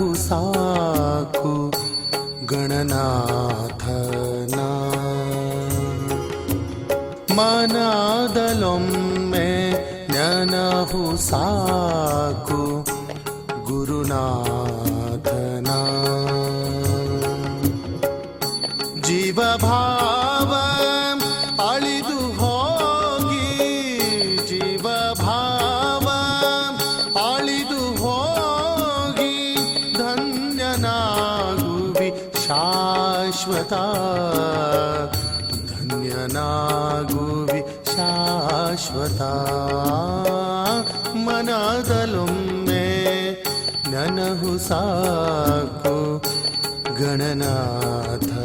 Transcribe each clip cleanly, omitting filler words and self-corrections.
ನನಹು ಸಾಕು ಗಣನಾಥನ ಮನದಲೊಮ್ಮೆ ನನಹು ಸಾಕು ಗುರುನಾಥನ ಜೀವಭಾವ ಅಳಿದು ಹೋಗಿ ಜೀವಭಾವ ಅಳಿದು ಹೋಗಿ ಧನ್ಯನಾಗುವಿ ಶಾಶ್ವತ ಧನ್ಯನಾಗುವಿ ಶಾಶ್ವತ ಮನದಲೊಮ್ಮೆ ನನಹು ಸಾಕು ಗಣನಾಥರ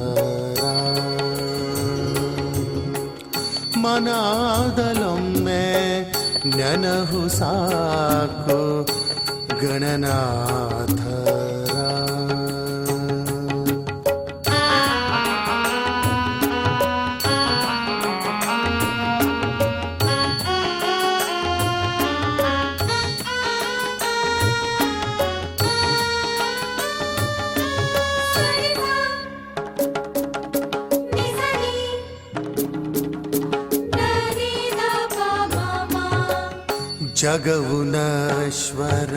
ಮನದಲೊಮ್ಮೆ ನನಹು ಸಾಕು ಗಣನಾಥರ ಜಗವು ನಶ್ವರ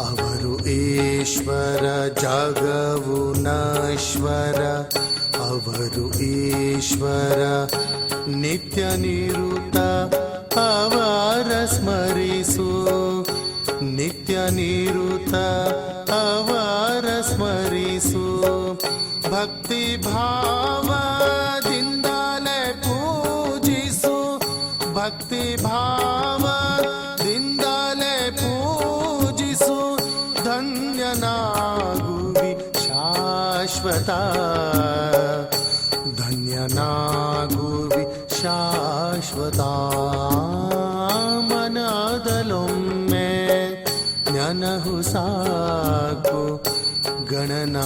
ಅವರು ಈಶ್ವರ ಜಗವು ನಶ್ವರ ಅವರು ಈಶ್ವರ ನಿತ್ಯ ನಿರುತ ಅವರ ಸ್ಮರಿಸು ನಿತ್ಯ ನಿರುತ ಅವರ ಸ್ಮರಿಸು ಭಕ್ತಿ ಭಾವದಿಂದಲೇ ಪೂಜಿಸು ಭಕ್ತಿ ಭಾವದಿಂದಲೇ ಪೂಜಿಸು ಧನ್ಯನಾಗುವಿ ಶಾಶ್ವತ ಧನ್ಯನಾಗುವಿ ಶಾಶ್ವತ ಮನದಲೊಮ್ಮೆ ನನಹು ಸಾಕು ಗಣನಾಥರ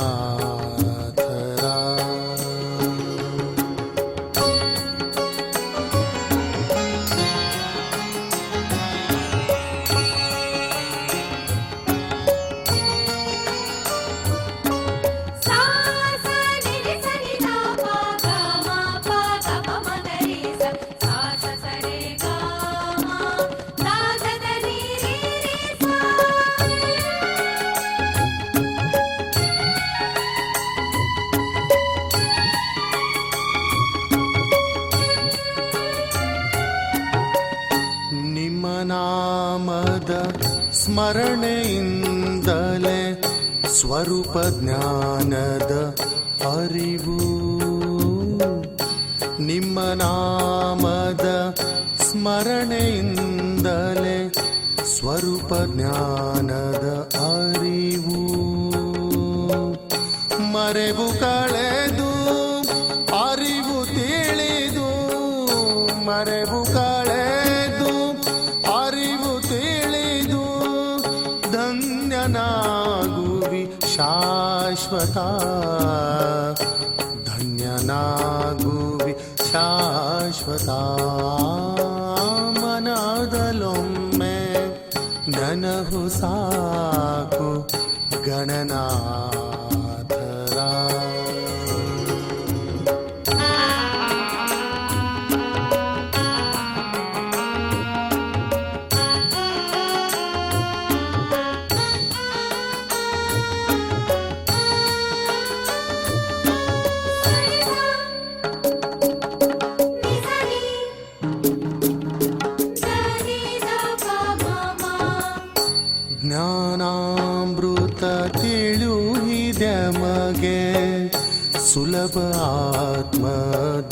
ನಾಮದ ಸ್ಮರಣೆಯಿಂದಲೇ ಸ್ವರೂಪ ಜ್ಞಾನದ ಅರಿವು ನಿಮ್ಮ ನಾಮದ ಸ್ಮರಣೆಯಿಂದಲೇ ಸ್ವರೂಪ ಜ್ಞಾನದ ಅರಿವು ಮರೆವು ಕಳೆದು ಅರಿವು ತಿಳಿದು ಮರೆವು ಕಳೆದು ಅರಿವು ತಿಳಿದು ಧನ್ಯನಾಗುವಿ ಶಾಶ್ವತ ಧನ್ಯನಾಗುವಿ ಶಾಶ್ವತ ಮನದಲೊಮ್ಮೆ ನನಹು ಸಾಕು ಗಣನಾಥರ ಜ್ಞಾನಾಮೃತ ತಿಳಿಯುಹಿದೆ ಮಗೆ ಸುಲಭ ಆತ್ಮಜ್ಞಾನದಿ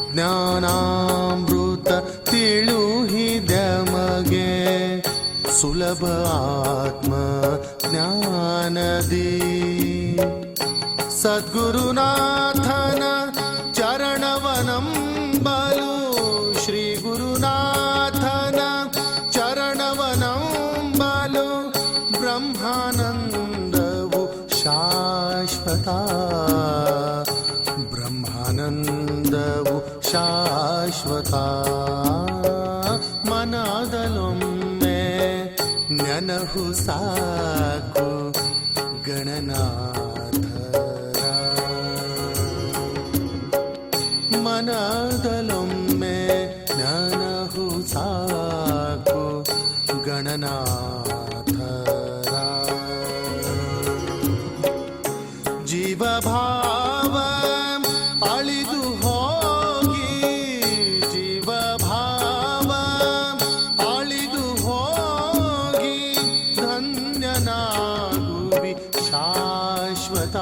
ಜ್ಞಾನಾಮೃತ ತಿಳಿಯುಹಿದೆ ಮಗೆ ಸುಲಭ ಆತ್ಮಜ್ಞಾನದಿ ಸದ್ಗುರುನಾಥನ ಚರಣವನಂಬಲು ಶ್ರೀ ಗುರುನಾಥನ ಚರಣವನಂಬಲು ಬ್ರಹ್ಮಾನಂದವು ಶಾಶ್ವತ ಬ್ರಹ್ಮಾನಂದವು ಶಾಶ್ವತ ಮನದಲೊಮ್ಮೆ ನೆನ ನನಹು ಸಾಕು ಗಣನಾಥರ ಮನದಲೊಮ್ಮೆ ನನಹು ಸಾಕು ಗಣನಾಥರ ಜೀವಭಾವ ಅಳಿದು ಹೋಗಿ ಜೀವಭಾವ ಅಳಿದು ಹೋಗಿ ಧನ್ಯನಾಗುವಿ ಶಾಶ್ವತ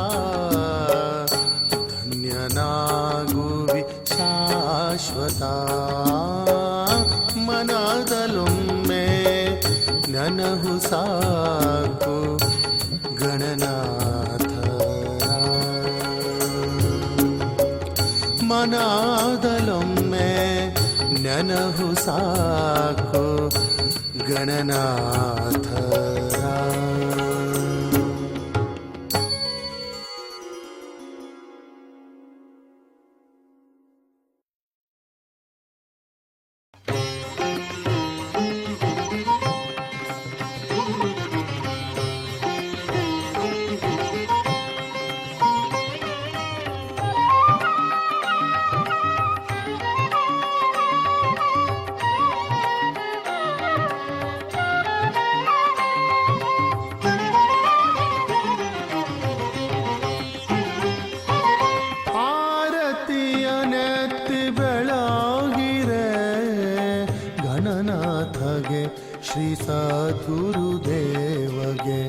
ಧನ್ಯನಾಗುವಿ ಶಾಶ್ವತ ಮನದಲೊಮ್ಮೆ ನನಹು ಸಾಕು ಗಣನಾಥರ ಮನದಲೊಮ್ಮೆ ನನಹು ಸಾಕು ಗಣನಾಥರ ಗಣನಾಥಗೆ ಶ್ರೀ ಸದ್ಗುರುದೇವಗೆ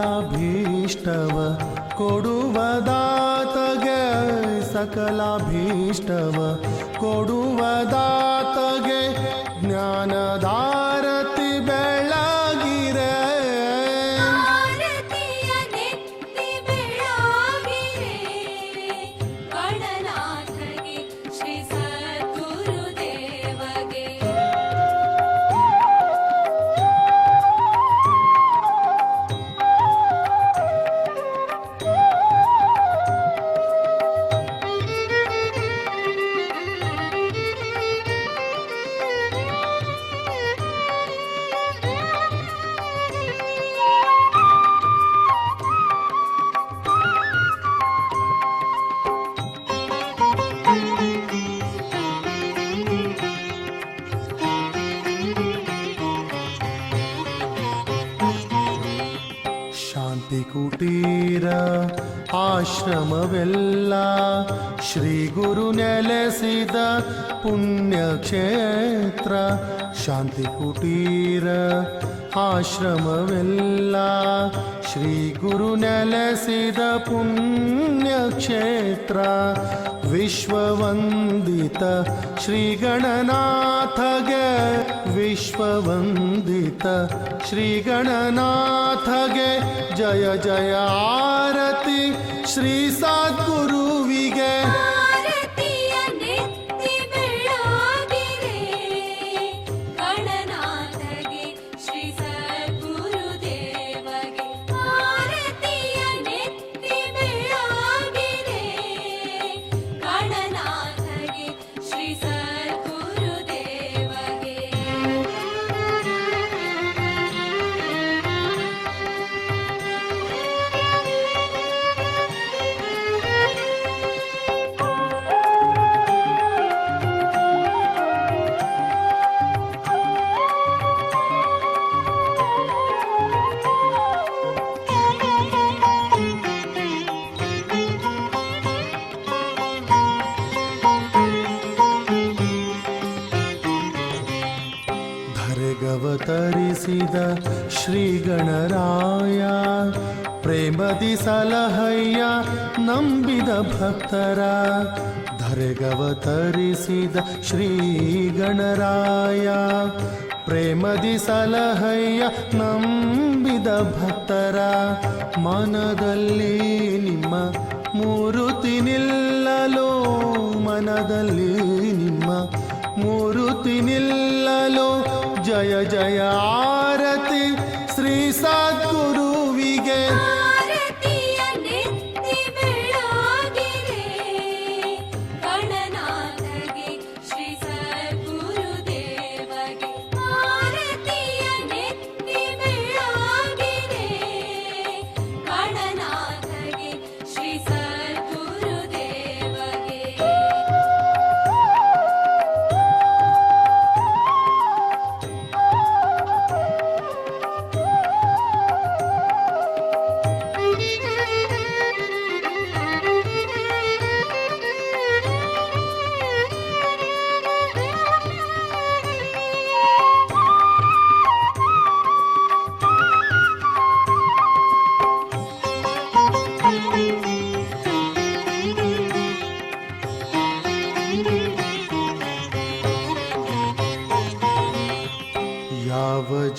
ಸಕಲಾಭೀಷ್ಟವ ಕೊಡುವ ದಾತಗೆ ಸಕಲಾಭೀಷ್ಟವ ಕೊಡುವ ದಾತಗೆ ಜ್ಞಾನದಾರತಿ ಬೆಳಗಿರೆ ಕುಟೀರ ಆಶ್ರಮವೆಲ್ಲ ಶ್ರೀ ಗುರು ನೆಲೆಸಿದ ಪುಣ್ಯಕ್ಷೇತ್ರ ಶಾಂತಿ ಕುಟೀರ ಆಶ್ರಮವೆಲ್ಲ ಶ್ರೀ ಗುರು ನೆಲೆಸಿದ ಪುಣ್ಯಕ್ಷೇತ್ರ ವಿಶ್ವವಂದಿತ ಶ್ರೀ ಗಣನಾಥಗೆ ವಿಶ್ವವಂದಿತ ಶ್ರೀ ಗಣನಾಥಗೆ ಜಯ ಜಯ ಆರತಿ ಶ್ರೀ ಸದ್ಗುರುವಿಗೆ ಧರೆಗವತರಿಸಿದ ಶ್ರೀ ಗಣರಾಯ ಪ್ರೇಮದಿ ಸಲಹಯ್ಯ ನಂಬಿದ ಭಕ್ತರ ಧರೆಗವತರಿಸಿದ ಶ್ರೀ ಗಣರಾಯ ಪ್ರೇಮದಿ ಸಲಹಯ್ಯ ನಂಬಿದ ಭಕ್ತರ ಮನದಲ್ಲಿ ನಿಮ್ಮ ಮೂರುತಿ ನಿಲ್ಲಲು ಮನದಲ್ಲಿ ನಿಮ್ಮ ಮೂರುತಿ ನಿಲ್ಲಲು ಜಯ ಜಯ ಆರತಿ ಶ್ರೀ ಸದ್ಗುರುವಿಗೆ ಆರತಿಯ ನೆತ್ತಿ ಬೆಳಗಿರೆ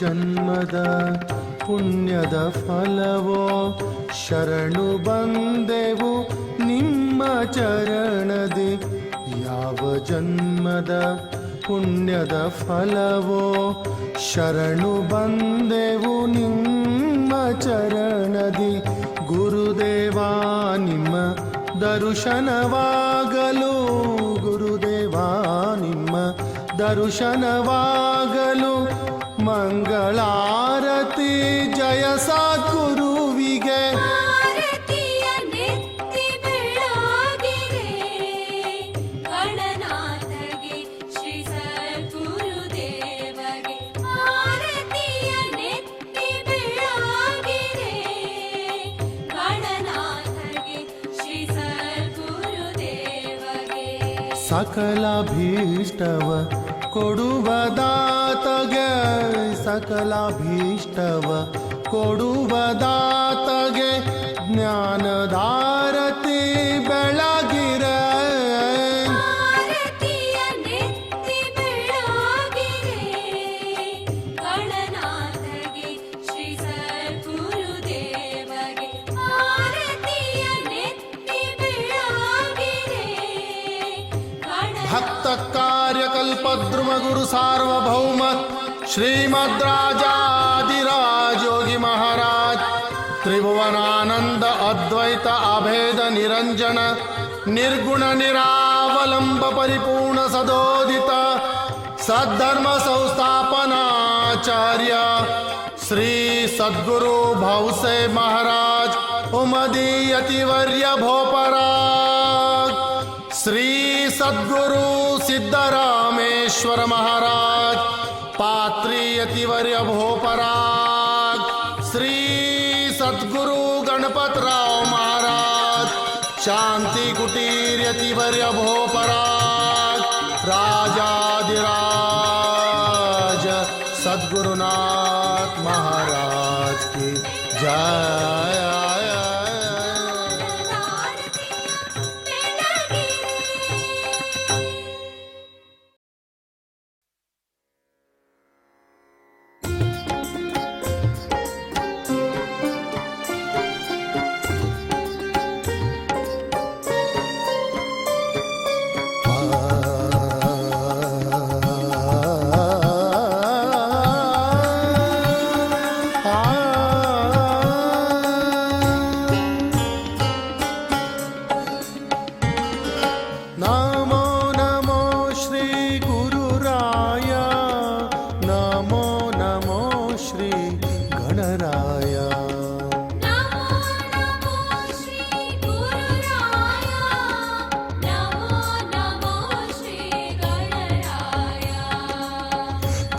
ಜನ್ಮದ ಪುಣ್ಯದ ಫಲವೋ ಶರಣು ಬಂದೆವು ನಿಮ್ಮ ಚರಣದಿ. ಯಾವ ಜನ್ಮದ ಪುಣ್ಯದ ಫಲವೋ ಶರಣು ಬಂದೆವು ನಿಮ್ಮ ಚರಣದಿ. ಗುರುದೇವ ನಿಮ್ಮ ದರ್ಶನವಾಗಲು, ಗುರುದೇವ ನಿಮ್ಮ ದರ್ಶನವಾಗಲು ಮಂಗಳಾರತಿ. ಜಯ ಸದ್ಗುರುವಿಗೆ ಆರತಿಯ ನೆತ್ತಿ ಬೆಳಗಿರೆ, ಗಣನಾಥಗೆ ಶ್ರೀ ಸದ್ಗುರುದೇವಗೆ. ಆರತಿಯ ನೆತ್ತಿ ಬೆಳಗಿರೆ, ಗಣನಾಥಗೆ ಶ್ರೀ ಸದ್ಗುರುದೇವಗೆ. ಸಕಲ ಭೀಷ್ಟವ ಕೊಡುವ ದಾತಗೆ, ಸಕಲ ಭೀಷ್ಟವ ಕೊಡುವ ದಾತಗೆ ಜ್ಞಾನದಾರತಿ ಬೆಳಗಿರೆ. ಆರತಿಯ ನೆತ್ತಿ ಬೆಳಗಿರೆ, ಗಣನಾಥಗೆ ಶ್ರೀ ಸದ್ಗುರುದೇವಗೆ. ಆರತಿಯ ನೆತ್ತಿ ಬೆಳಗಿರೆ, ಭಕ್ತ ಕಾರ್ಯಕಲ್ಪದ್ರುಮ ಗುರು ಸಾರ್ವಭೌಮ ಶ್ರೀಮದ್ರಾಜಾದಿರಾಜ ಯೋಗಿ ಮಹಾರಾಜ್. ತ್ರಿಭುವನಾನಂದ ಅದ್ವೈತ ಅಭೇದ ನಿರಂಜನ ನಿರ್ಗುಣ ನಿರಾವಲಂಬ ಪರಿಪೂರ್ಣ ಸದೋದಿತ ಸದ್ಧರ್ಮ ಸಂಸ್ಥಾಪನಾಚಾರ್ಯ ಶ್ರೀ ಸದ್ಗುರು ಭೌಸೆ ಮಹಾರಾಜ್ ಉಮದೀಯತಿವರ್ಯ ಭೋಪರಾಗ್. ಶ್ರೀ ಸದ್ಗುರು ಸಿದ್ದರಾಮೇಶ್ವರ ಮಹಾರಾಜ್ ಪಾತ್ರಿಯತಿವರ್ಯ ಭೋಪರಾಗ್. ಶ್ರೀ ಸದ್ಗುರು ಗಣಪತರಾವ್ ಮಹಾರಾಜ್ ಶಾಂತಿ ಕುಟೀರ್ಯತಿವರ್ಯ ಭೋಪರಾಗ್. ರಾಜಾದಿರಾಜ सद्गुरुनाथ महाराज की जय.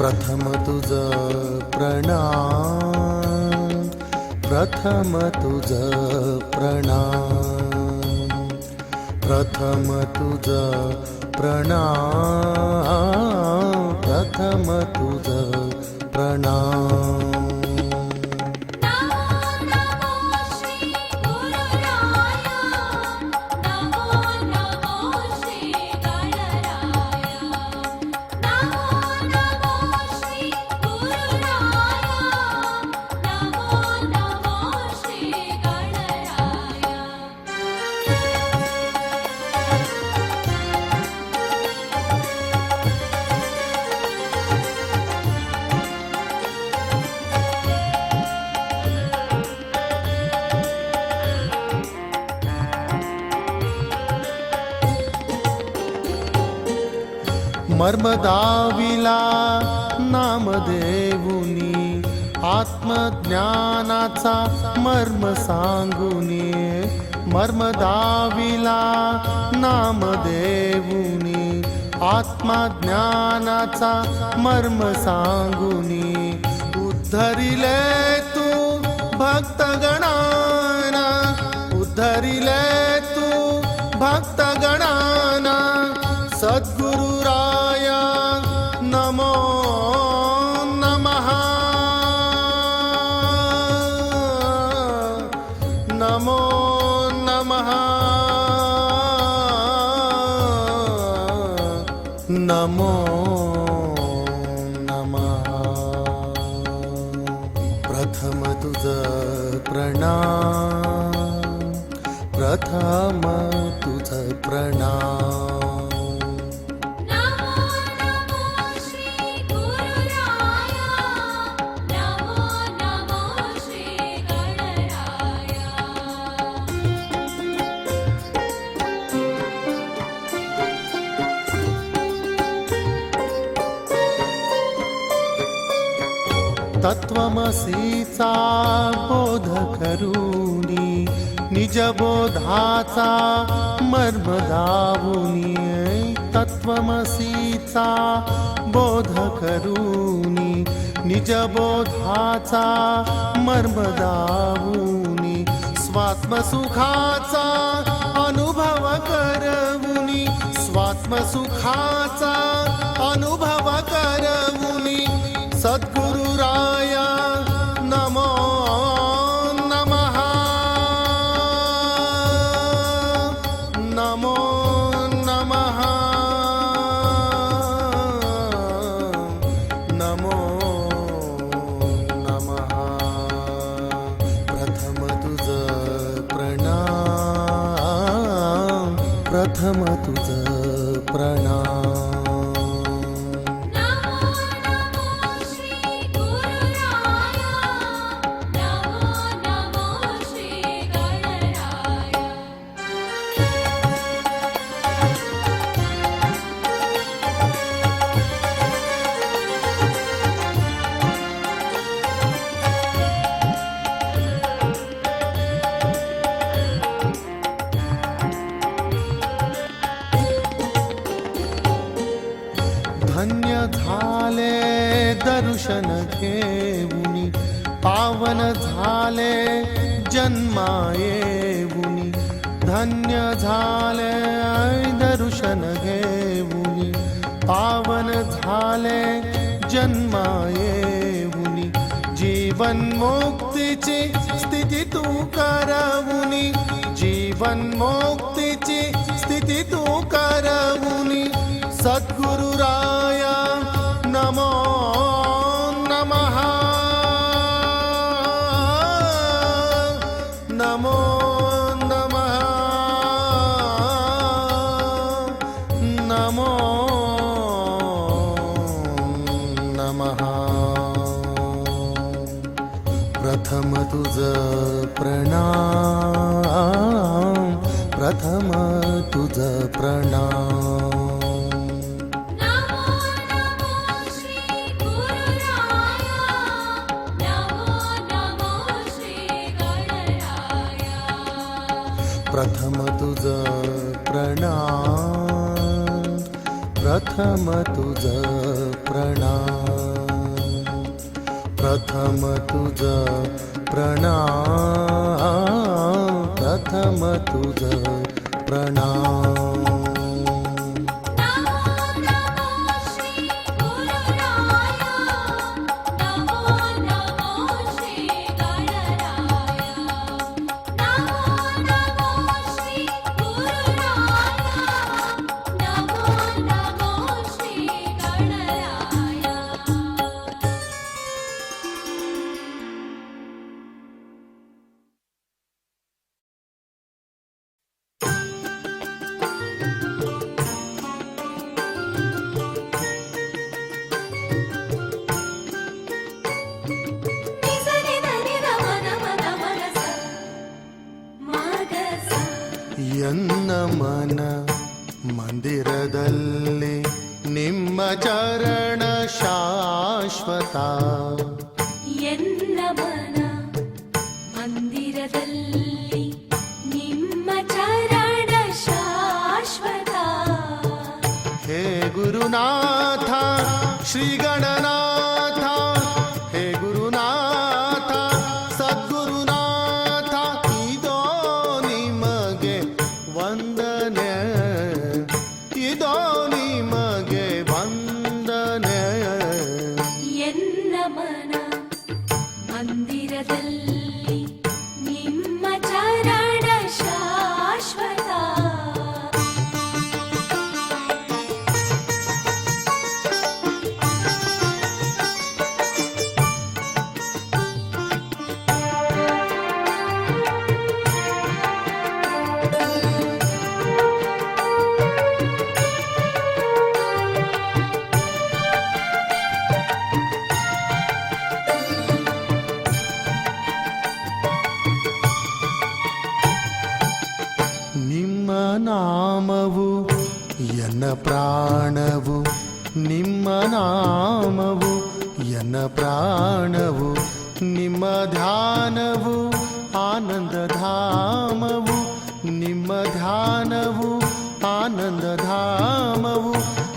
प्रथम तुझं प्रणाम, प्रथम तुझं प्रणाम, प्रथम तुझं प्रणाम, प्रथम तुझं प्रणाम. मर्मदाविला नामदेवुनी आत्मज्ञानाचा मर्म सांगुनी. मर्मदाविला नामदेवुनी आत्मज्ञानाचा मर्म सांगुनी. उद्धरिले तू भक्तगणाना, उद्धरिले तू भक्तगणाना. सद्गुरु राया नमो नमः, नमो नमः, नमो नमः. प्रणाम, प्रथम तुझ प्रणाम. नमो नमो श्री गुरुराया नमो नमो श्री गणराया तत्त्वमसीचा बोध करूनी निज बोधाचा मर्म दावूनी. तत्त्वमसीचा बोध करूनी निज बोधाचा मर्म दावूनी. स्वात्मसुखाचा अनुभव करवुनी, स्वात्मसुखाचा अनुभव करवुनी. सद्गुरुराया नमो नमः, नमो नमः, नमो नमः. प्रथम तुझ प्रणाम, प्रथम तुझ प्रणाम. नमो नमो श्री गुरुराया नमो नमो श्री गणराया धन्य झाले दर्शन घेऊनी, पावन झाले जन्मायेऊनी. धन्य झाले दर्शन घेऊनी, पावन झाले जन्मायेऊनी. जीवन मुक्तीची स्थिती तू करवुनी, जीवन मुक्तीची स्थिती तू करवुनी. सद्गुरुराया नमो नमः, नमो नमः, नमो नमः. प्रथम तुझ प्रणाम, प्रथम तुझ प्रणाम. नमो नमो श्री गुरुराया नमो नमो श्री गणराया प्रथम तुझ प्रणाम, प्रथम तुझ प्रणाम, प्रथम तुझ प्रणाम, प्रथम तुझ प्रणाम. नमो नमो श्री गुरुराया नमो नमो श्री गणराया नमो नमो श्री गुरुराया नमो नमो श्री गणराया निजनि धनि रम नम नम रस मागस ಎನ್ನ ಮನ ಮಂದಿರದಲ್ಲಿ ನಿಮ್ಮ ಚರಣ ಶಾಶ್ವತ. ಎನ್ನ ಮನ ಮಂದಿರದಲ್ಲಿ ನಿಮ್ಮ ಚರಣ ಶಾಶ್ವತ. ಹೇ ಗುರುನಾಥ ಶ್ರೀ ಗಣನಾಥ, ಹೇ ಗುರುನಾಥ ಸದ್ಗುರುನಾಥ, ಇದೋ ನಿಮಗೆ ವಂದನೆ, ಇದೋ ನಿಮಗೆ ವಂದನೆ. ಎನ್ನ ಮನ ಮಂದಿರದಲ್ಲಿ ನಿಮ್ಮ ಚರಣ ಶಾಶ್ವತ. ನಾಮವು ಎನ್ನ ಪ್ರಾಣವು, ನಿಮ್ಮ ನಾಮವು ಎನ್ನ ಪ್ರಾಣವು, ನಿಮ್ಮ ಧ್ಯಾನವು ಆನಂದ ಧಾಮವು, ನಿಮ್ಮ ಧ್ಯಾನವು ಆನಂದ ಧಾಮವು,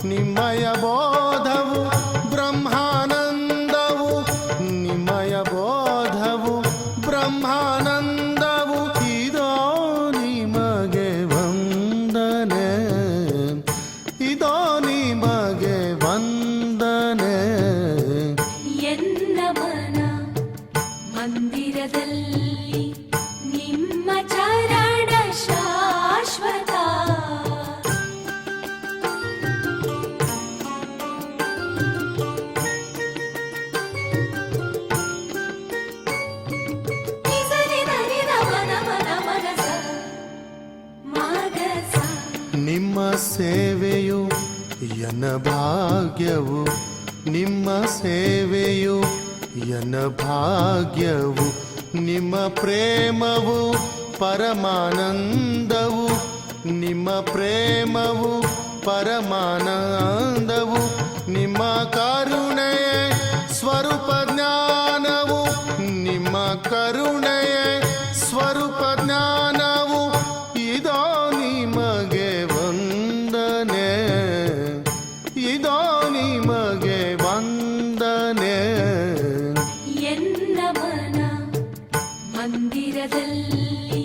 ನಿಮ್ಮಯ ಬೋಧವು ಬ್ರಹ್ಮಾನಂದವು, ನಿಮ್ಮಯ ಬೋಧವು ಬ್ರಹ್ಮಾನಂದವು, ಇದೋ ನಿಮಗೆ ವಂದನೆ, ಇದೋ ನಿಮಗೆ ವಂದನೆ. ಎನ್ನ ಮನ ಮಂದಿರದಲ್ಲಿ ನಿಮ್ಮ ಚರಣ ಶಾಶ್ವತ. ನಿಮ್ಮ ಸೇವೆಯು ಎನ್ನ ಭಾಗ್ಯವು, ನಿಮ್ಮ ಸೇವೆಯು ಎನ್ನ ಭಾಗ್ಯವು, ನಿಮ್ಮ ಪ್ರೇಮವು ಪರಮಾನಂದವು, ನಿಮ್ಮ ಪ್ರೇಮವು ಪರಮಾನಂದವು, ನಿಮ್ಮ ಕರುಣೆಯ ಸ್ವರೂಪ ಜ್ಞಾನವು, ನಿಮ್ಮ ಕರುಣೆಯ ಸ್ವರೂಪ ಜ್ಞಾನವು, ಇದೋ ನಿಮಗೆ ವಂದನೆ, ಇದೋ ನಿಮಗೆ ವಂದನೆ. ಎನ್ನ ಮನ ಮಂದಿರದಲ್ಲಿ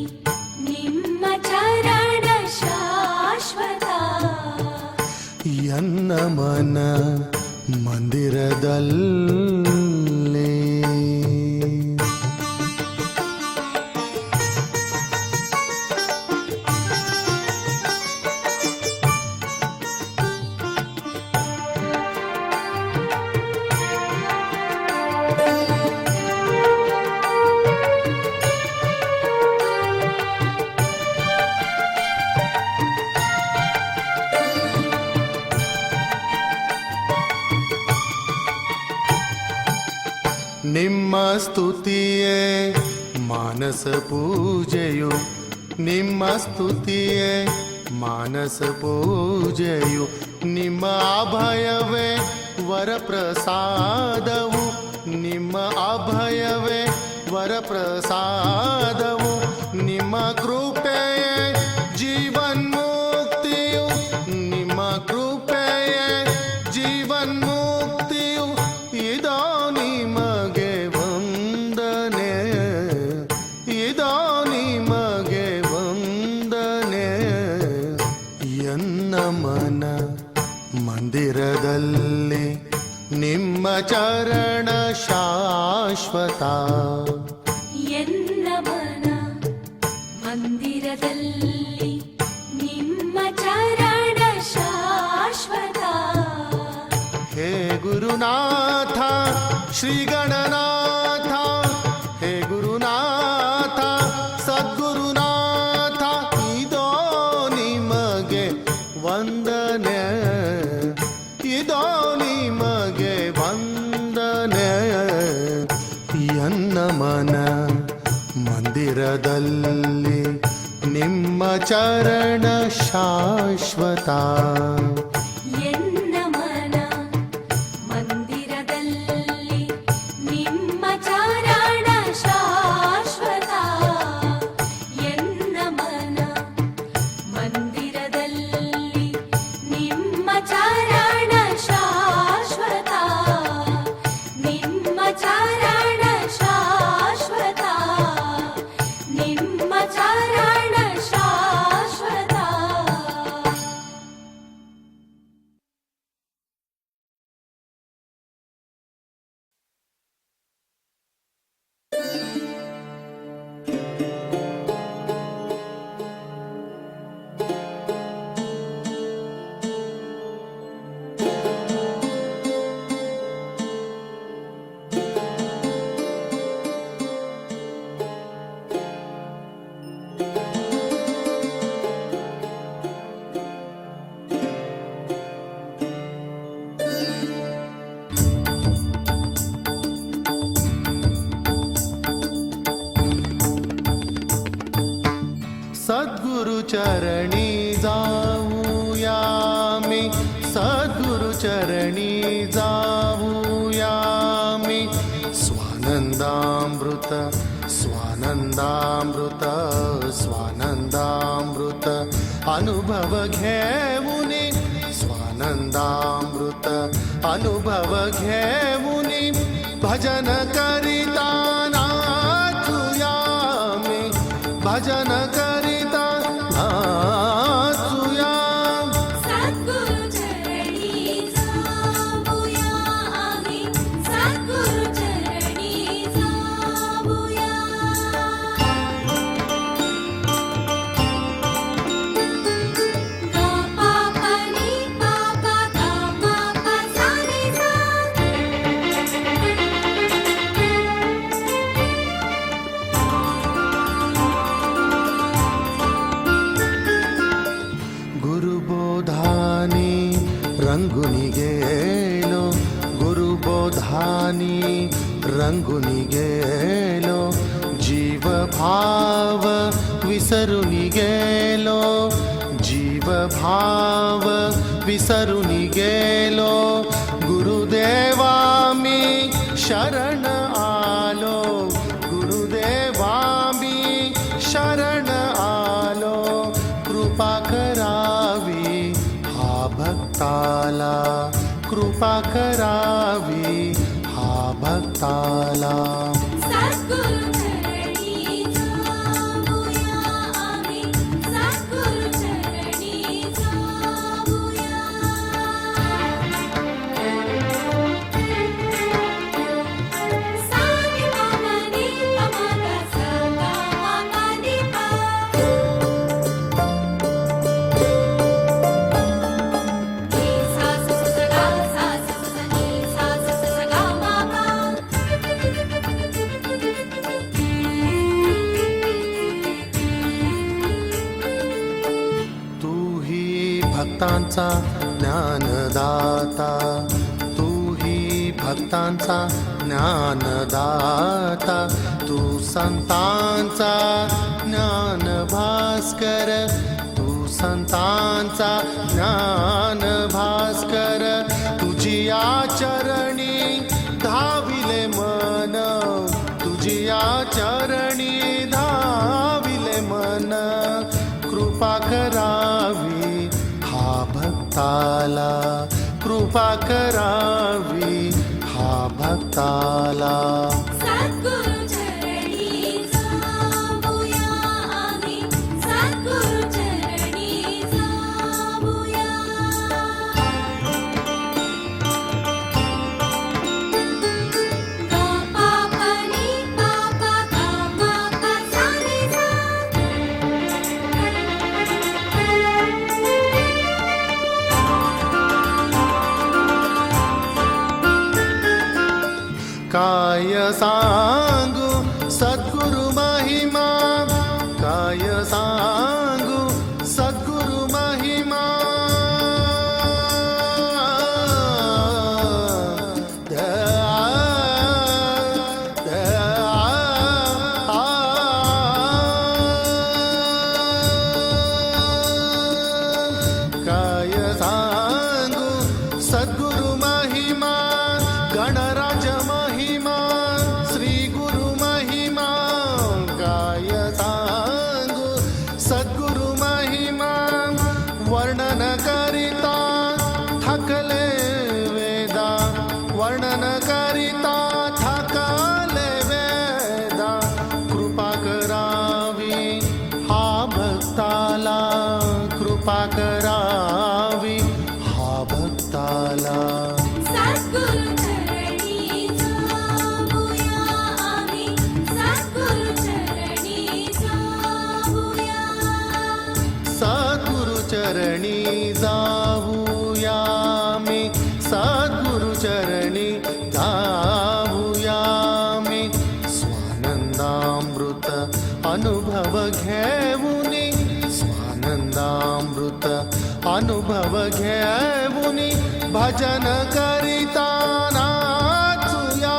ನಿಮ್ಮ ಚರಣ ಶಾಶ್ವತ. ಎನ್ನ ಮನ ಮಂದಿರದಲ್ಲಿ. ನಿಮ್ಮ ಸ್ತುತಿಯೇ ಮಾನಸ ಪೂಜೆಯು, ನಿಮ್ಮ ಸ್ತುತಿಯೇ ಮಾನಸ ಪೂಜೆಯು, ನಿಮ್ಮ ಅಭಯವೇ ವರಪ್ರಸಾದವು, ನಿಮ್ಮ ಅಭಯವೇ ವರಪ್ರಸಾದವು, ನಿಮ್ಮ ಕೃಪೆಯೇ ಜೀವನ್ಮುಕ್ತಿಯು, ನಿಮ್ಮ ಕೃಪೆಯೇ ಜೀವನ್ಮುಕ್ತಿಯು, ಇದೋ ನಿಮಗೆ ವಂದನೆ, ಇದೋ ನಿಮಗೆ ವಂದನೆ. ಎನ್ನ ಮನ ಮಂದಿರದಲ್ಲಿ ನಿಮ್ಮ ಚರಣ ಶಾಶ್ವತ. ಎನ್ನ ಮನ ಮಂದಿರದಲ್ಲಿ ನಿಮ್ಮ ಚರಣ ಶಾಶ್ವತ. ಹೇ ಗುರುನಾಥ ಶ್ರೀ ಗಣನಾಥ, ಹೇ ಗುರುನಾಥ ಸದ್ಗುರುನಾಥ, ಇದೋ ನಿಮಗೆ ವಂದನೆ, ಇದೋ ನಿಮಗೆ ವಂದನೆ. ಎನ್ನ ಮನ ಮಂದಿರದಲ್ಲಿ ನಿಮ್ಮ ಚರಣ ಶಾಶ್ವತ. ಎನ್ನ ಮನ ಮಂದಿರದಲ್ಲಿ ನಿಮ್ಮ ಚರಣ ಶಾಶ್ವತ. ಎನ್ನ ಮನ ಮಂದಿರದಲ್ಲಿ ನಿಮ್ಮ ಚರಣ ಶಾಶ್ವತ, ನಿಮ್ಮ ಚರಣ ಶಾಶ್ವತ, ನಿಮ್ಮ ಚರಣ ಶಾಶ್ವತ. अनुभव घेऊनी स्वानंदामृत अनुभव घेऊनी भजन करिता नाचूया मी भजन करिता नाचूया सद्गुरु चरणी जाऊया आम्ही सद्गुरु चरणी जाऊया गा पा पा नी पा पा गा मा पा सा नी सा गुरुबोधानी रंगुनी गेलो गुरुबोधानी रंगुनी गेलो जीव भाव विसरुनी गेलो जीव भाव विसरुनी गेलो गुरुदेवा मी शरण आलो गुरुदेवा मी शरण आलो कृपा करावी हा भक्ताला कृपा करावी हा भक्ताला सद्गुरु चरणी जाऊया आम्ही सद्गुरु चरणी जाऊया सा नी पा मा नी पा मा गा सा गा मा पा नी पा नी सा सा सा गा सा सा सा नी सा सा सा गा मा पा तू ही भक्तांचा ज्ञानदाता तू ही भक्तांचा ज्ञानदाता तू संतांचा ज्ञान भास्कर तू संतांचा ज्ञान भास्कर तुझी आचरणी धाविले मन तुझी आचरणी धाविले मन कृपा करावी हा भक्ताला कृपा करावी हा भक्ताला सद्गुरु चरणी जाऊया आम्ही सद्गुरु चरणी जाऊया गा पा पा नी पा पा गा मा पा सा नी सा काय सांगू सद्गुरु महिमा काय सांगू सद्गुरु महिमा काय सांगू सद्गुरु महिमा गणराज महिमा श्री गुरु महिमा काय सांगू सद्गुरु महिमा वर्णन करिता थकले वेदा वर्णन करिता थकले वेदा कृपा करावी हा भक्ताला कृपा करावी हा भक्ताला सद्गुरु चरणी जाऊया आम्ही सद्गुरु चरणी जाऊया सद्गुरु चरणी जाऊया मी सद्गुरु चरणी जाऊया मी स्वानंदामृत अनुभव घेऊनी स्वानंदामृत अनुभव घेऊनी भजन करिता नाचूया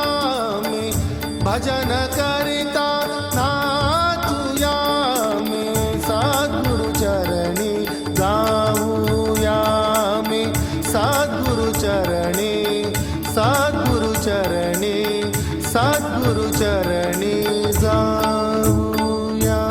मी भजन करिता नाचूया मी सद्गुरु चरणी जाऊया मी सद्गुरु चरणी सद्गुरु चरणी सद्गुरु चरणी जाऊया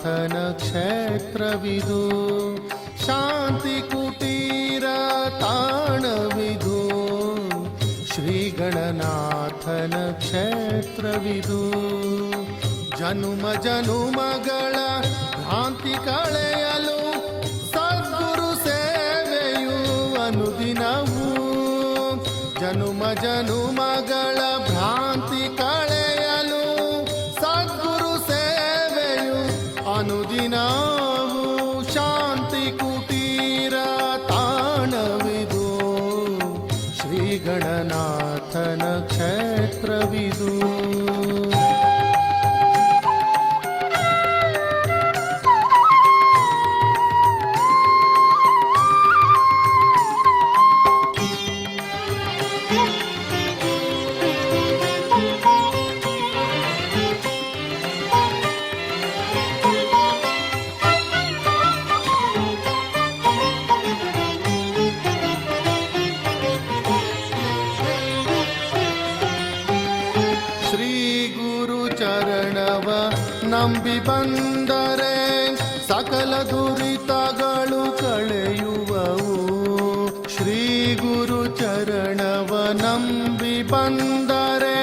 ಶ್ರೀಗಣನಾಥನ ಕ್ಷೇತ್ರವಿದು ಶಾಂತಿ ಕುಟೀರ ತಾಣವಿದು ಶ್ರೀಗಣನಾಥನ ಕ್ಷೇತ್ರವಿದು ಜನುಮ ಜನುಮಗಳ ಭ್ರಾಂತಿ ಕಳೆಯಲು ಸದ್ಗುರು ಸೇವೆಯು ಅನುದಿನವೂ ಜನುಮ ಜನುಮಗಳ ಭ್ರಾಂತಿ ಕಳೆಯಲು ಸದ್ಗುರು ಸೇವೆಯು ಅನುದಿನವೂ ಶಾಂತಿ ಕುಟೀರ ತಾಣವಿದು ಶ್ರೀಗಣನಾಥನ ಕ್ಷೇತ್ರವಿದು ಚರಣವ ನಂಬಿ ಬಂದರೆ ಸಕಲ ದುರಿತಗಳು ಕಳೆಯುವವು ಶ್ರೀ ಗುರು ಚರಣವ ನಂಬಿ ಬಂದರೆ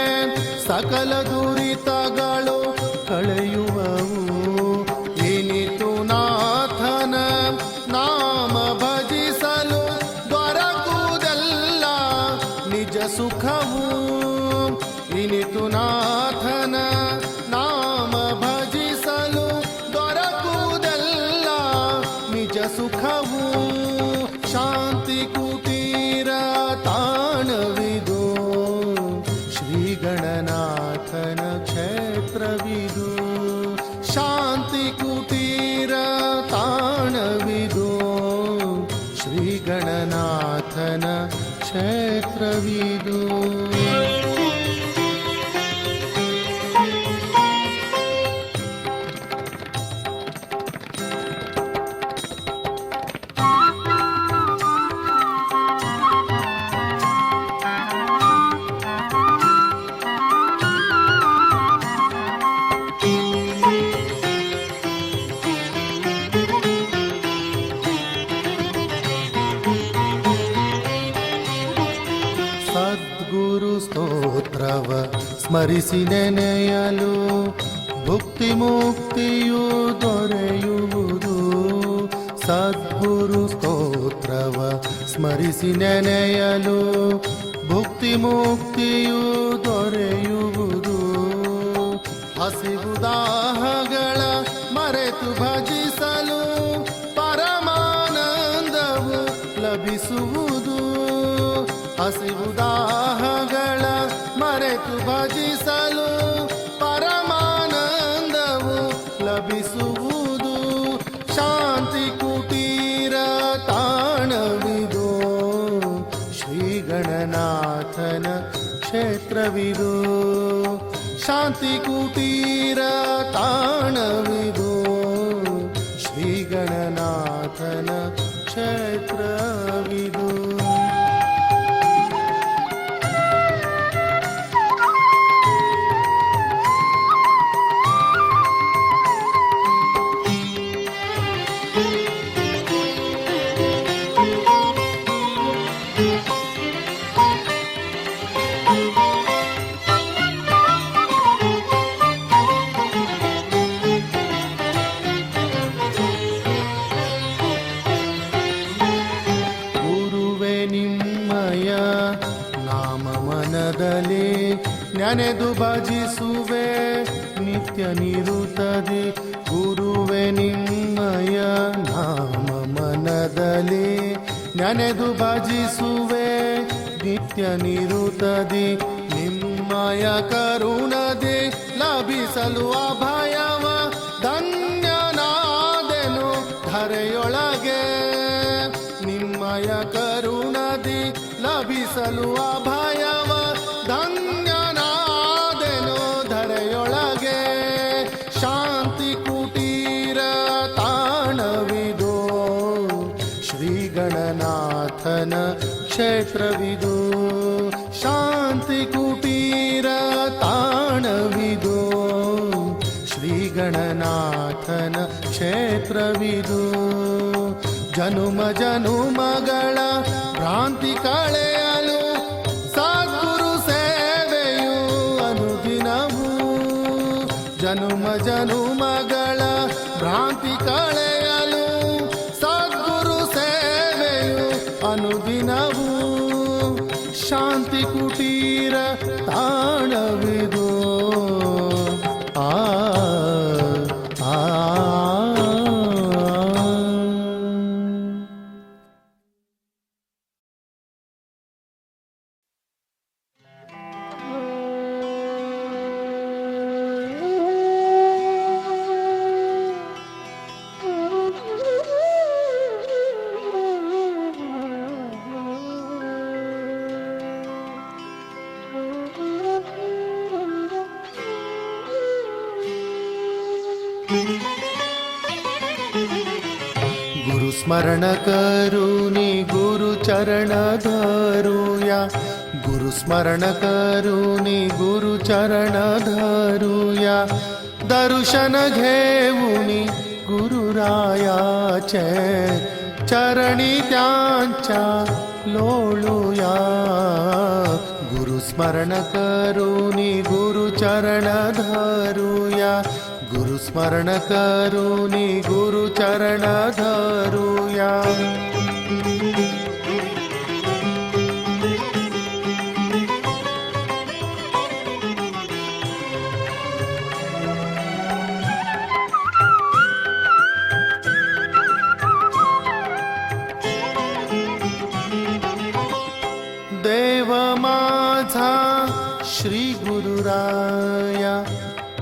ಸಕಲ ದುರಿತಗಳು ಕಳೆಯುವವು ಇನಿತು ನಾಥನ ನಾಮ ಭಜಿಸಲು ದೊರಕುವುದೆಲ್ಲ ನಿಜ ಸುಖವು ಇನಿತು ನಾಥನ ನಾಮ ಭಜಿಸಲು ದೊರಕುವುದೆಲ್ಲ ನಿಜ ಸುಖವು ಶಾಂತಿ ಕುಟೀರ ತಾಣವಿದು ಶ್ರೀಗಣನಾಥನ ಕ್ಷೇತ್ರವಿದು ಶಾಂತಿ ಕುಟೀರ ತಾಣವಿದು ಶ್ರೀಗಣನಾಥನ ಕ್ಷೇತ್ರವಿದು ಸದ್ಗುರು ಸ್ತೋತ್ರವ ಸ್ಮರಿಸಿ ನೆನೆಯಲು ಭುಕ್ತಿ ಮುಕ್ತಿಯು ದೊರೆಯುವುದು ಸದ್ಗುರು ಸ್ತೋತ್ರವ ಸ್ಮರಿಸಿ ನೆನೆಯಲು ಭುಕ್ತಿ ಮುಕ್ತಿಯು ದೊರೆಯುವುದು ಹಸಿವು ದಾಹಗಳ ಮರೆತು ಭಜಿಸಲು ಪರಮಾನಂದವು ಲಭಿಸುವುದು ಹಸಿವು ದಾಹಗಳ ಮರೆತು ಭಜಿಸಲು ಪರಮಾನಂದವು ಲಭಿಸುವುದು ಶಾಂತಿ ಕುಟೀರ ತಾಣವಿದು ಶ್ರೀಗಣನಾಥನ ಕ್ಷೇತ್ರವಿದು ಶಾಂತಿ ಕುಟೀರ ತಾಣವಿದು ಶ್ರೀಗಣನಾಥನ ಕ್ಷೇತ್ರವಿದು ನಾಮ ಮನದಲ್ಲಿ ನೆನೆದು ಭಜಿಸುವೆ ನಿತ್ಯ ನಿರುತದಿ ಗುರುವೆ ನಿಮ್ಮಯ ನಾಮ ಮನದಲ್ಲಿ ನೆನೆದು ಭಜಿಸುವೆ ನಿತ್ಯ ನಿರುತದಿ ನಿಮ್ಮಯ ಕರುಣದೆ ಲಭಿಸಲು ಅಭಯವ ಧನ್ಯನಾದೆನು ಧರೆಯೊಳಗೆ ನಿಮ್ಮಯ ಕರುಣದಿ ಲಭಿಸಲು ಅಭಯವ ಧನ್ಯನಾದೆನು ಧರೆಯೊಳಗೆ ಶಾಂತಿ ಕುಟೀರ ತಾಣವಿದು ಶ್ರೀಗಣನಾಥನ ಕ್ಷೇತ್ರವಿದು ಶಾಂತಿ ಕುಟೀರ ತಾಣವಿದು ಶ್ರೀಗಣನಾಥನ ಕ್ಷೇತ್ರವಿದು. ಜನುಮ ಜನುಮಗಳ ಭ್ರಾಂತಿ ಕಳೆಯಲು ಸದ್ಗುರು ಸೇವೆಯು ಅನುದಿನವೂ. ಜನುಮ ಜನುಮಗಳ ಭ್ರಾಂತಿ ಕಳೆಯಲು ಸದ್ಗುರು ಸೇವೆಯು ಅನುದಿನವೂ. ಶಾಂತಿ ಕುಟೀರ ತಾಣವಿದು. ಆ ಆ गुरु स्मरण करूनी गुरु चरण धरूया. गुरु स्मरण करूनी गुरु चरण धरूया. दर्शन घेऊनी गुरुरायाचे चरणी त्यांच्या लोळूया. गुरु स्मरण करूनी गुरु चरण धरूया. गुरु स्मरण करूनी गुरु चरण धरूया. देव माझा श्री गुरुराया.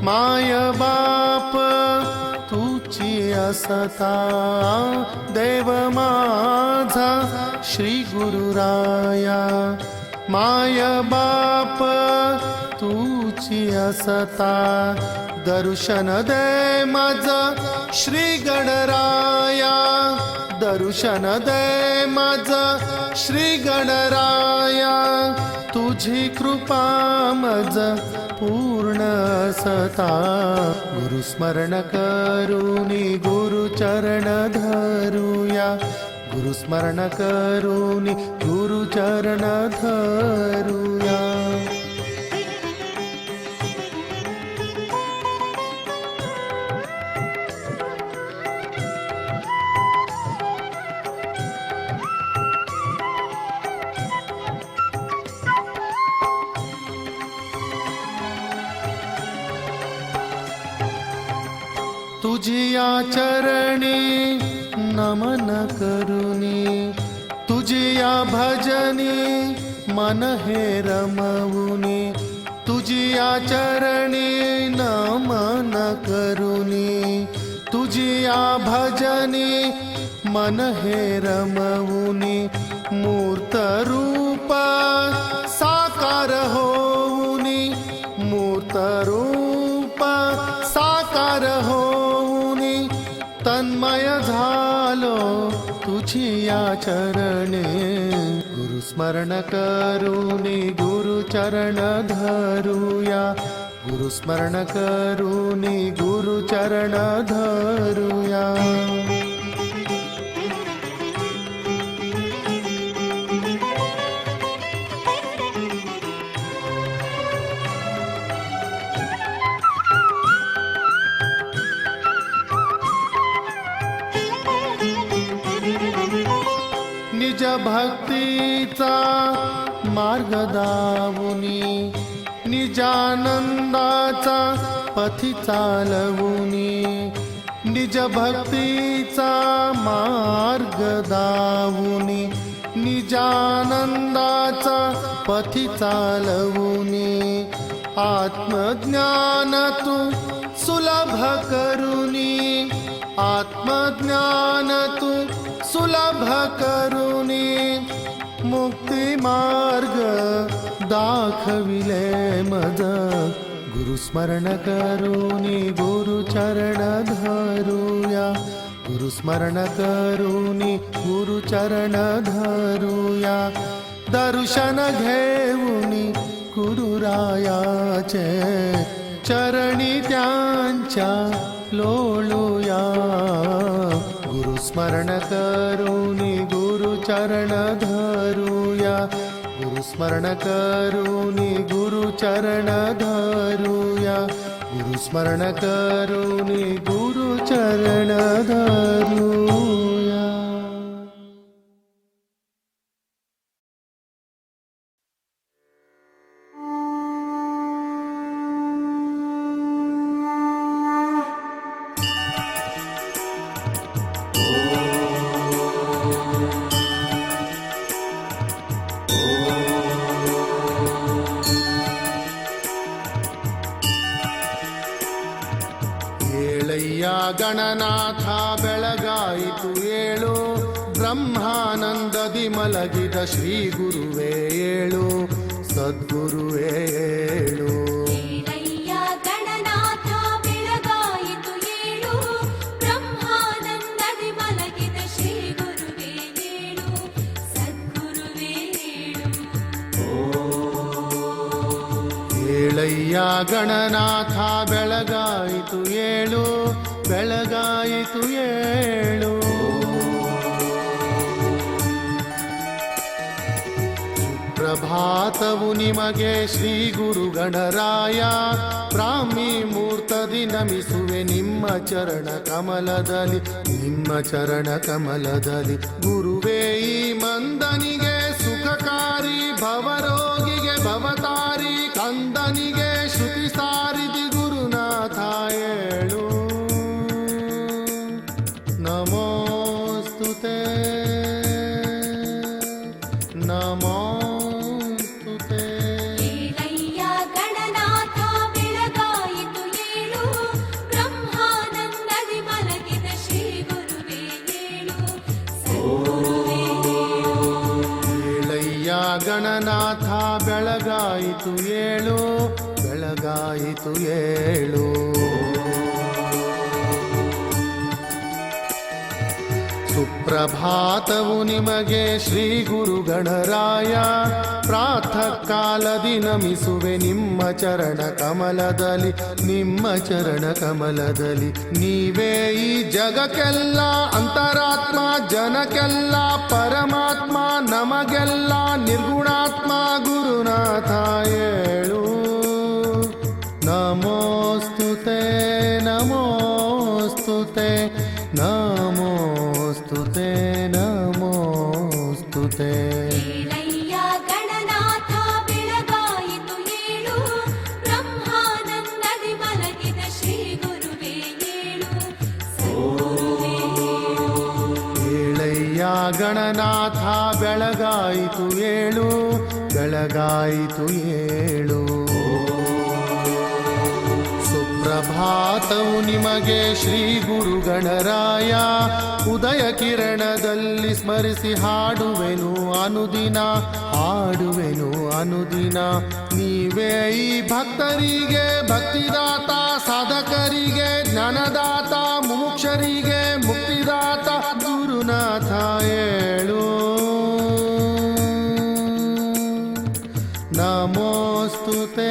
माय बाप तुची असता. देव माझा श्री गुरुराया. माय बाप तुची असता. दर्शन दे मज श्री गणराया. दर्शन दे मज श्री गणराया. तुझी कृपा मज पूर्ण असता. गुरु स्मरण करूनी गुरु चरण धरूया. गुरु स्मरण करूनी गुरु चरण धरूया. तुझिया चरणी नमन करुनी. तुझिया भजनी मन हे रमवुनी. तुझिया चरणी नमन करुनी. तुझिया भजनी मन हे रमवुनी. मूर्त रूप साकार होऊनी. मूर्त रूप साकार होऊनी. तन्मय झालो तुझिया चरणे. गुरु स्मरण करूनी गुरु चरण धरूया. गुरु स्मरण करूनी गुरु चरण धरूया. निज भक्तीचा मार्ग दावुनी. निजानंदाचा पथी चालवुनी. निज भक्तीचा मार्ग दावुनी. निजानंदाचा पथी चालवुनी. आत्मज्ञान तू सुलभ करुनी. आत्मज्ञान तू सुलभ करुनी. मुक्ती मार्ग दाखविले मज. गुरु स्मरण करूनी गुरु चरण धरूया. गुरु स्मरण करूनी गुरु चरण धरूया. दर्शन घेऊनी गुरुरायाचे चरणी त्यांच्या लोळूया गुरुस्मरण करूनी गुरुचरण धरूया गुरुस्मरण करूनी गुरुचरण धरूया गुरुस्मरण करूनी गुरुचरण धरूया. ಗಣನಾಥ ಬೆಳಗಾಯಿತು ಏಳು ಬ್ರಹ್ಮಾನಂದದಿ ಮಲಗಿದ ಶ್ರೀ ಗುರುವೇ ಏಳು ಸದ್ಗುರುವೇ ಏಳು. ಏಳಯ್ಯ ಗಣನಾಥ ಬೆಳಗಾಯಿತು ಏಳು ಬ್ರಹ್ಮಾನಂದದಿ ಮಲಗಿದ ಶ್ರೀ ಗುರುವೇ ಏಳು ಸದ್ಗುರುವೇ ಏಳು. ಏಳಯ್ಯ ಗಣನಾಥ ಬೆಳಗಾಯಿತು ಏಳು ಬೆಳಗಾಯಿತು ಏಳು. ಸುಪ್ರಭಾತವು ನಿಮಗೆ ಶ್ರೀ ಗುರು ಗಣರಾಯ ಬ್ರಾಹ್ಮಿ ಮೂರ್ತದಿ ನಮಿಸುವೆ ನಿಮ್ಮ ಚರಣ ಕಮಲದಲ್ಲಿ ನಿಮ್ಮ ಚರಣ ಕಮಲದಲ್ಲಿ. ಗುರುವೇ ಈ ಮಂದನಿಗೆ ಸುಖಕಾರಿ ಭವರೋಗಿಗೆ ಭವತಾರಿ ಕಂದನಿಗೆ ಶ್ರುತಿ ಸಾರಿದಿ ಗುರುನಾಥ ಏಳು. ನಮೋಸ್ತುತೆ ನಮೋಸ್ತುತೆ. ಏಳಯ್ಯ ಗಣನಾಥ ಬೆಳಗಾಯಿತು ಏಳು ಬ್ರಹ್ಮಾನಂದದಿ ಮಲಗಿದ ಶ್ರೀ ಗುರುವೇ ಏಳು ಸದ್ಗುರುವೇ ಏಳು. ಏಳಯ್ಯ ಗಣನಾಥ ಬೆಳಗಾಯಿತು ಏಳು ಬೆಳಗಾಯಿತು ಏಳು. ಸುಪ್ರಭಾತವು ನಿಮಗೆ ಶ್ರೀ ಗುರು ಗಣರಾಯ ಪ್ರಾತಃ ಕಾಲದಿ ನಮಿಸುವೆ ನಿಮ್ಮ ಚರಣ ಕಮಲದಲ್ಲಿ ನಿಮ್ಮ ಚರಣ ಕಮಲದಲ್ಲಿ. ನೀವೇ ಈ ಜಗಕ್ಕೆಲ್ಲ ಅಂತರಾತ್ಮ ಜನಕ್ಕೆಲ್ಲ ಪರಮಾತ್ಮ ನಮಗೆಲ್ಲ ನಿರ್ಗುಣಾತ್ಮ ಗುರುನಾಥ ಏಳು. ನಮೋಸ್ತುತೆ ನಮೋಸ್ತುತೆ ನಮೋಸ್ತುತೆ ನಮೋಸ್ತುತೆ. ಏಳಯ್ಯ ಗಣನಾಥ ಬೆಳಗಾಯಿತು ಏಳು ಬ್ರಹ್ಮಾನಂದದಿ ಮಲಗಿದ ಶ್ರೀ ಗುರುವೇ ಏಳು ಸದ್ಗುರುವೇ ಏಳು. ಏಳಯ್ಯ ಗಣನಾಥ ಬೆಳಗಾಯಿತು ಏಳು ಬೆಳಗಾಯಿತು ಏಳು. ಸುಪ್ರಭಾತವು ನಿಮಗೆ ಶ್ರೀ ಗುರು ಗಣರಾಯ ಉದಯ ಕಿರಣದಲ್ಲಿ ಸ್ಮರಿಸಿ ಹಾಡುವೆನು ಅನುದಿನ ಹಾಡುವೆನು ಅನುದಿನ. ನೀವೇ ಈ ಭಕ್ತರಿಗೆ ಭಕ್ತಿದಾತ ಸಾಧಕರಿಗೆ ಜ್ಞಾನದಾತ ಮುಮುಕ್ಷರಿಗೆ ಮುಕ್ತಿದಾತ ಗುರುನಾಥ ಏಳು. ನಮೋಸ್ತುತೆ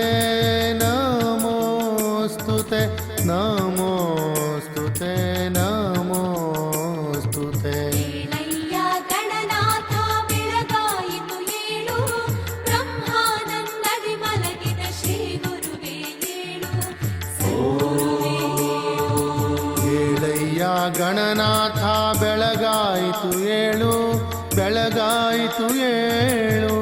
ನಮೋಸ್ತುತೆ ನಮೋಸ್ತುತೆ ನಮೋಸ್ತುತೆ. ಏಳಯ್ಯ ಗಣನಾಥ ಬೆಳಗಾಯಿತು ಏಳು ಬ್ರಹ್ಮಾನಂದದಿ ಮಲಗಿದ ಶ್ರೀ ಗುರುವೇ ಏಳು ಸದ್ಗುರುವೇ ಏಳು. ಏಳಯ್ಯ ಗಣನಾಥ ಬೆಳಗಾಯಿತು ಏಳು ಬೆಳಗಾಯಿತು ಏಳು.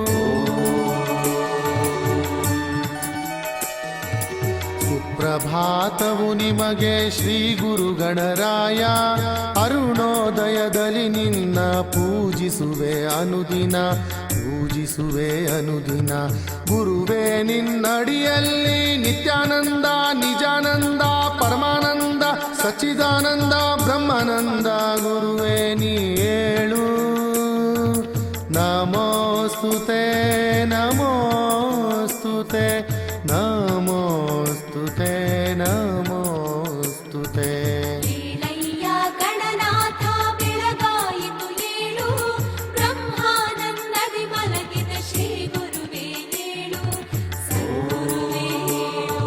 ಸುಪ್ರಭಾತವು ನಿಮಗೆ ಶ್ರೀ ಗುರು ಗಣರಾಯ ಅರುಣೋದಯದಲ್ಲಿ ನಿನ್ನ ಪೂಜಿಸುವೆ ಅನುದಿನ ಪೂಜಿಸುವೆ ಅನುದಿನ. ಗುರುವೇ ನಿನ್ನಡಿಯಲ್ಲಿ ನಿತ್ಯಾನಂದ ನಿಜಾನಂದ ಪರಮಾನಂದ ಸಚ್ಚಿದಾನಂದ ಬ್ರಹ್ಮಾನಂದ ಗುರುವೇ ನೀ ಏಳು. ನಮೋಸ್ತುತೆ ನಮೋಸ್ತುತೆ ನಮೋಸ್ತುತೆ ನಮೋಸ್ತುತೆ. ಏಳಯ್ಯ ಗಣನಾಥ ಬೆಳಗಾಯಿತು ಏಳು ಬ್ರಹ್ಮಾನಂದದಿ ಮಲಗಿದ ಶ್ರೀ ಗುರುವೇ ಏಳು ಸದ್ಗುರುವೇ ಏಳು.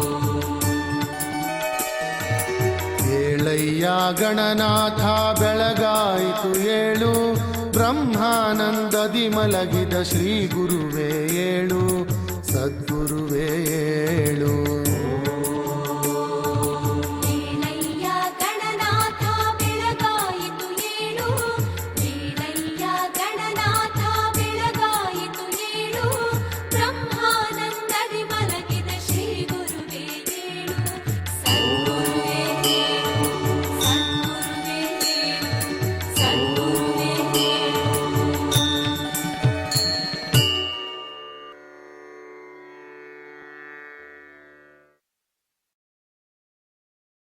ಗಣನಾಥ ಬೆಳಗಾಯಿತು ಏಳು, ಬ್ರಹ್ಮಾನಂದದಿ ಮಲಗಿದ ಶ್ರೀ ಗುರುವೇ ಏಳು, ಸದ್ಗುರುವೇ ಏಳು.